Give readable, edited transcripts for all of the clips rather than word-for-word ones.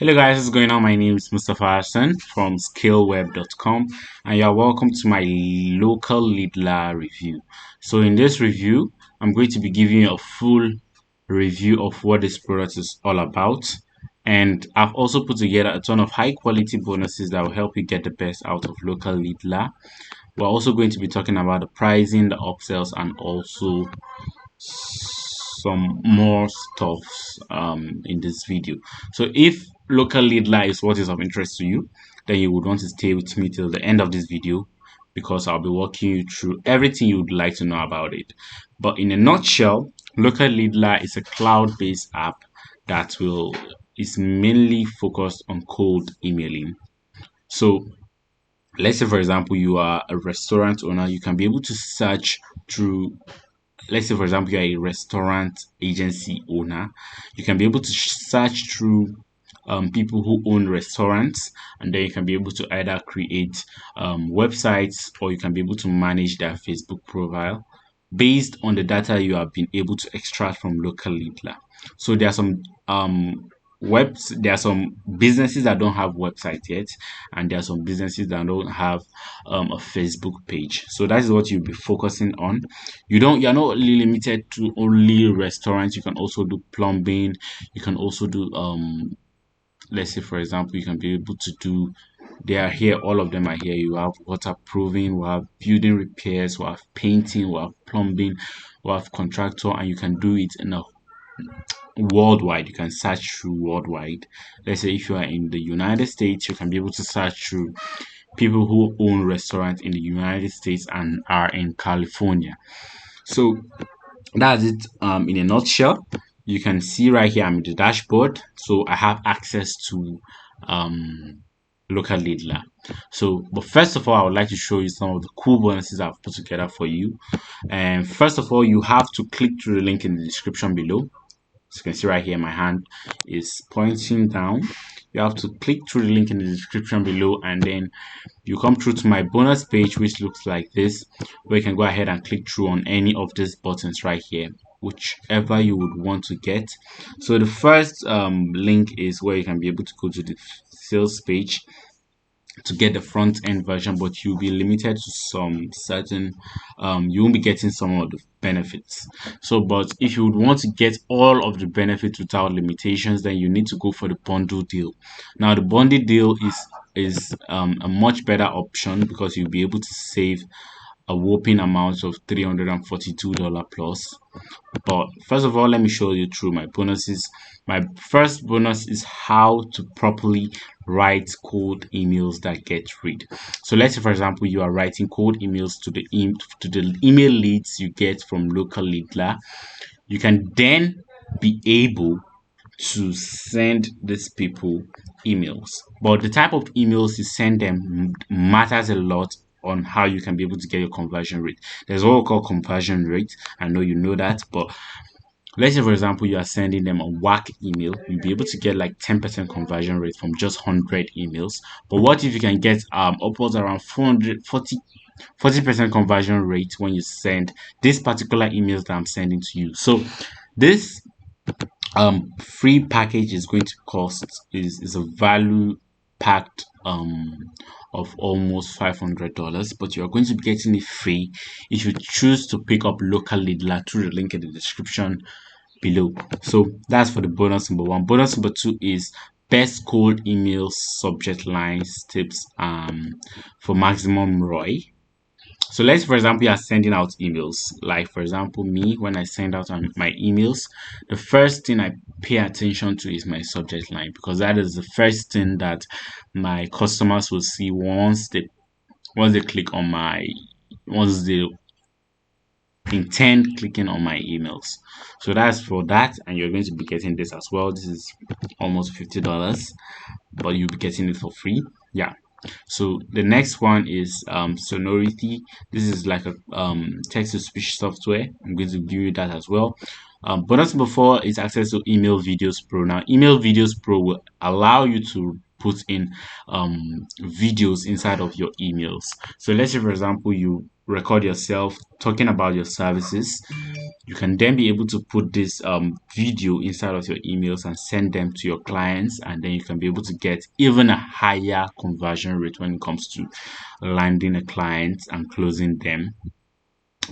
Hello guys, what's going on? My name is Mustafa Hassan from scaleweb.com and you are welcome to my local Lidla review. So in this review, I'm going to be giving you a full review of what this product is all about. And I've also put together a ton of high quality bonuses that will help you get the best out of local Lidla. We're also going to be talking about the pricing, the upsells, and also some more stuffs in this video. So if local Lidla is what is of interest to you, then you would want to stay with me till the end of this video because I'll be walking you through everything you would like to know about it. But in a nutshell, local Lidla is a cloud-based app that is mainly focused on cold emailing. So let's say for example you are a restaurant owner, you can be able to search through, let's say for example you're a restaurant agency owner, you can be able to search through people who own restaurants, and then you can be able to either create websites, or you can be able to manage their Facebook profile based on the data you have been able to extract from local Lidla. So there are some there are some businesses that don't have website yet, and there are some businesses that don't have a Facebook page. So that is what you'll be focusing on. You're not only limited to only restaurants. You can also do plumbing. You can also do let's say for example you can be able to do, they are here, all of them are here. You have waterproofing, we have building repairs, we have painting, we have plumbing, we have contractor, and you can do it in a worldwide. You can search through worldwide. Let's say if you are in the United States, you can be able to search through people who own restaurants in the United States and are in California. So that's it in a nutshell. You can see right here I'm in the dashboard, so I have access to local Lidla. So but first of all, I would like to show you some of the cool bonuses I've put together for you. And first of all, you have to click through the link in the description below. As you can see right here, my hand is pointing down. You have to click through the link in the description below, and then you come through to my bonus page, which looks like this, where you can go ahead and click through on any of these buttons right here, whichever you would want to get. So the first link is where you can be able to go to the sales page to get the front end version, but you'll be limited to some certain you won't be getting some of the benefits. So but if you would want to get all of the benefits without limitations, then you need to go for the bundle deal. Now the bundle deal is a much better option because you'll be able to save a whopping amount of $342 plus. But first of all, let me show you through my bonuses. My first bonus is how to properly write cold emails that get read. So let's say for example you are writing cold emails to the email leads you get from local Lidla. You can then be able to send these people emails, but the type of emails you send them matters a lot on how you can be able to get your conversion rate. There's what we call conversion rate. I know you know that, but let's say for example you are sending them a whack email, you'll be able to get like 10% conversion rate from just 100 emails. But what if you can get upwards around 40% conversion rate when you send this particular emails that I'm sending to you? So this free package is going to cost is a value packed of almost $500, but you are going to be getting it free if you choose to pick up local Lidla through the link in the description below. So that's for the bonus number one. Bonus number two is best cold email subject lines tips for maximum ROI. So let's, for example, you are sending out emails. Like for example, me, when I send out my emails, the first thing I pay attention to is my subject line, because that is the first thing that my customers will see once they click on once they intend clicking on my emails. So that's for that, and you're going to be getting this as well. This is almost $50, but you'll be getting it for free. Yeah. So the next one is Sonority. This is like a text to speech software. I'm going to give you that as well. Bonus number four is access to Email Videos Pro. Now Email Videos Pro will allow you to put in videos inside of your emails. So let's say, for example, you record yourself talking about your services. You can then be able to put this video inside of your emails and send them to your clients, and then you can be able to get even a higher conversion rate when it comes to landing a client and closing them.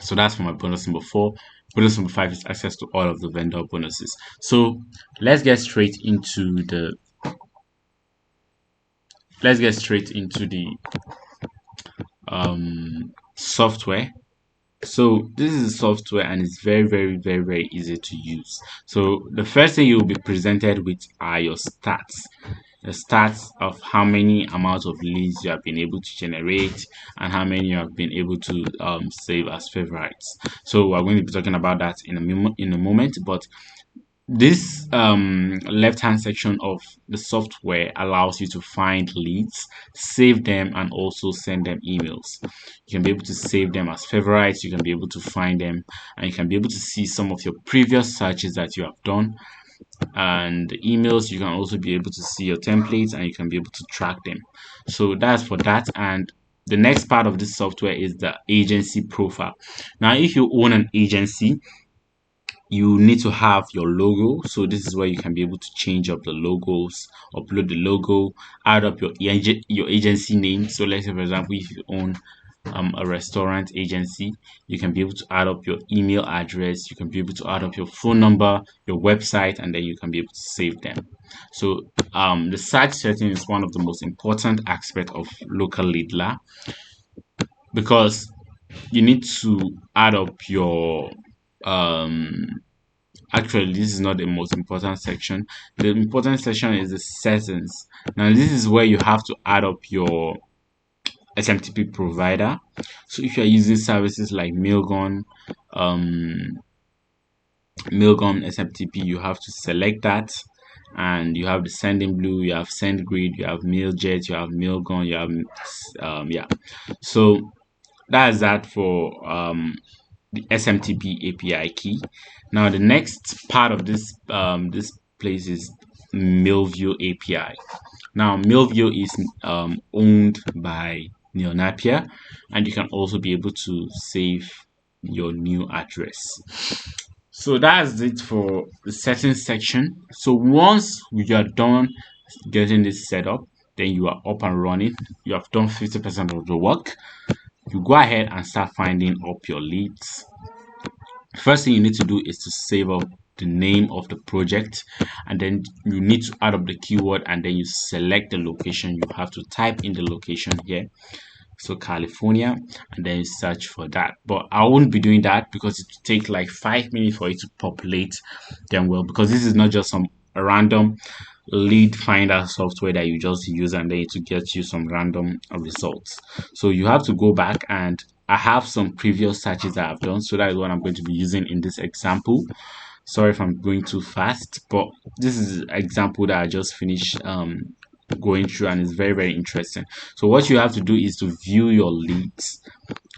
So that's for my bonus number 4. Bonus number 5 is access to all of the vendor bonuses. So let's get straight into the software. So this is a software and it's very easy to use. So the first thing you will be presented with are your stats. The stats of how many amount of leads you have been able to generate and how many you have been able to save as favorites. So we're going to be talking about that in a moment, but this left hand section of the software allows you to find leads, save them, and also send them emails. You can be able to save them as favorites, you can be able to find them, and you can be able to see some of your previous searches that you have done. And the emails, you can also be able to see your templates and you can be able to track them. So that's for that. And the next part of this software is the agency profile. Now, if you own an agency, you need to have your logo. So this is where you can be able to change up the logos, upload the logo, add up your agency name. So let's say, for example, if you own a restaurant agency, you can be able to add up your email address, you can be able to add up your phone number, your website, and then you can be able to save them. So the search setting is one of the most important aspects of local leadler, because you need to add up your actually, this is not the most important section. The important section is the settings. Now this is where you have to add up your SMTP provider. So if you're using services like Mailgun SMTP, you have to select that, and you have the Sending Blue, you have SendGrid, you have Mailjet, you have Mailgun, you have yeah. So that's that for the SMTP API key. Now the next part of this this place is MailView API. Now MailView is owned by Neil Napier, and you can also be able to save your new address. So that's it for the settings section. So once you are done getting this set up, then you are up and running. You have done 50% of the work. You go ahead and start finding up your leads. First thing you need to do is to save up the name of the project, and then you need to add up the keyword, and then you select the location. You have to type in the location here, so California, and then you search for that. But I won't be doing that because it will take like 5 minutes for it to populate them well, because this is not just some random lead finder software that you just use and then it will get you some random results. So you have to go back, and I have some previous searches that I've done, so that is what I'm going to be using in this example. Sorry if I'm going too fast, but this is an example that I just finished going through, and it's very interesting. So what you have to do is to view your leads,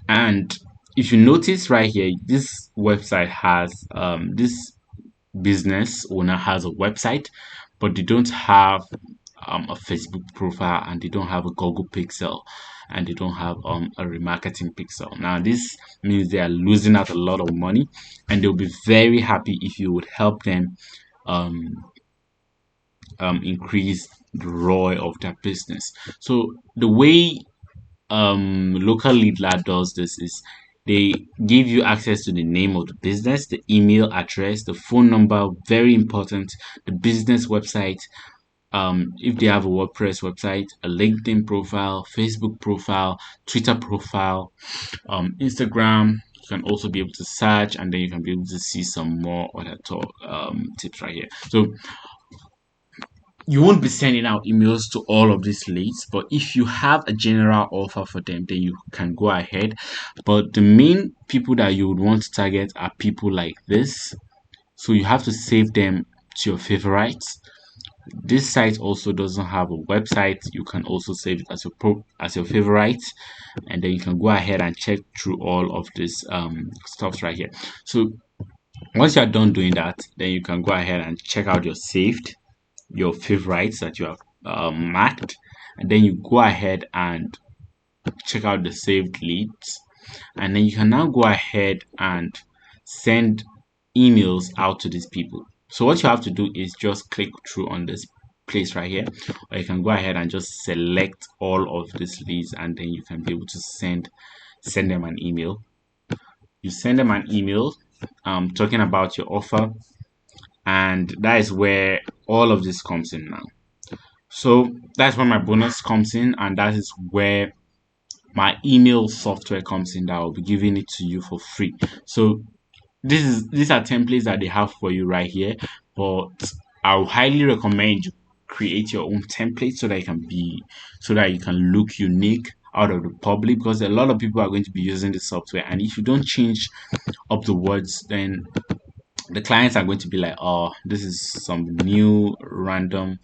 and if you notice right here, this website has this business owner has a website, but they don't have a Facebook profile, and they don't have a Google Pixel, and they don't have a remarketing pixel. Now this means they are losing out a lot of money, and they'll be very happy if you would help them increase the ROI of their business. So the way local lead lab does this is they give you access to the name of the business, the email address, the phone number, very important, the business website, if they have a WordPress website, a LinkedIn profile, Facebook profile, Twitter profile, Instagram. You can also be able to search, and then you can be able to see some more other tips right here. So you won't be sending out emails to all of these leads, but if you have a general offer for them, then you can go ahead. But the main people that you would want to target are people like this, so you have to save them to your favorites. This site also doesn't have a website. You can also save it as your favorite, and then you can go ahead and check through all of this stuff right here. So once you're done doing that, then you can go ahead and check out your saved, your favorites that you have marked, and then you go ahead and check out the saved leads, and then you can now go ahead and send emails out to these people. So what you have to do is just click through on this place right here, or you can go ahead and just select all of these leads, and then you can be able to send them an email. You send them an email talking about your offer, and that is where all of this comes in now. So that's where my bonus comes in, and that is where my email software comes in that I'll be giving it to you for free. So these are templates that they have for you right here, but I would highly recommend you create your own template so that you can look unique out of the public, because a lot of people are going to be using the software, and if you don't change up the words, then the clients are going to be like, oh, this is some new random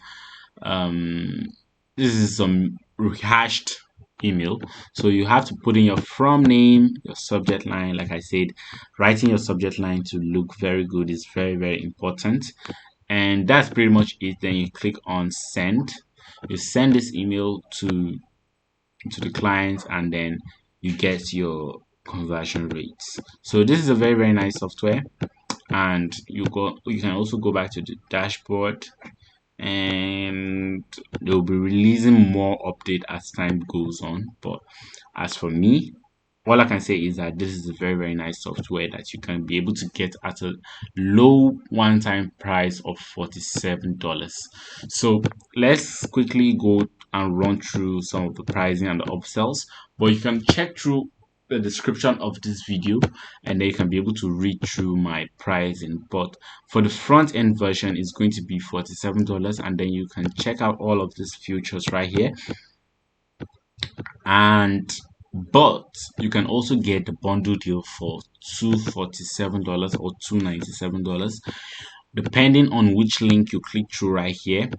um this is some rehashed email. So you have to put in your from name, your subject line. Like I said, writing your subject line to look very good is very, very important, and that's pretty much it. Then you click on send. You send this email to the client, and then you get your conversion rates. So this is a very, very nice software, and you can also go back to the dashboard, and they'll be releasing more update as time goes on. But as for me, all I can say is that this is a very, very nice software that you can be able to get at a low one-time price of $47. So let's quickly go and run through some of the pricing and the upsells, but you can check through the description of this video, and then you can be able to read through my pricing. But for the front end version, it's going to be $47, and then you can check out all of these features right here. But you can also get the bundle deal for $247 or $297, depending on which link you click through right here.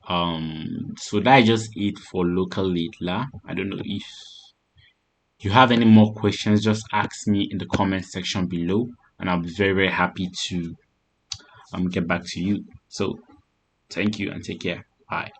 So that is just it for local lead la. I don't know if you have any more questions, just ask me in the comment section below, and I'll be very, very happy to get back to you. So thank you and take care. Bye.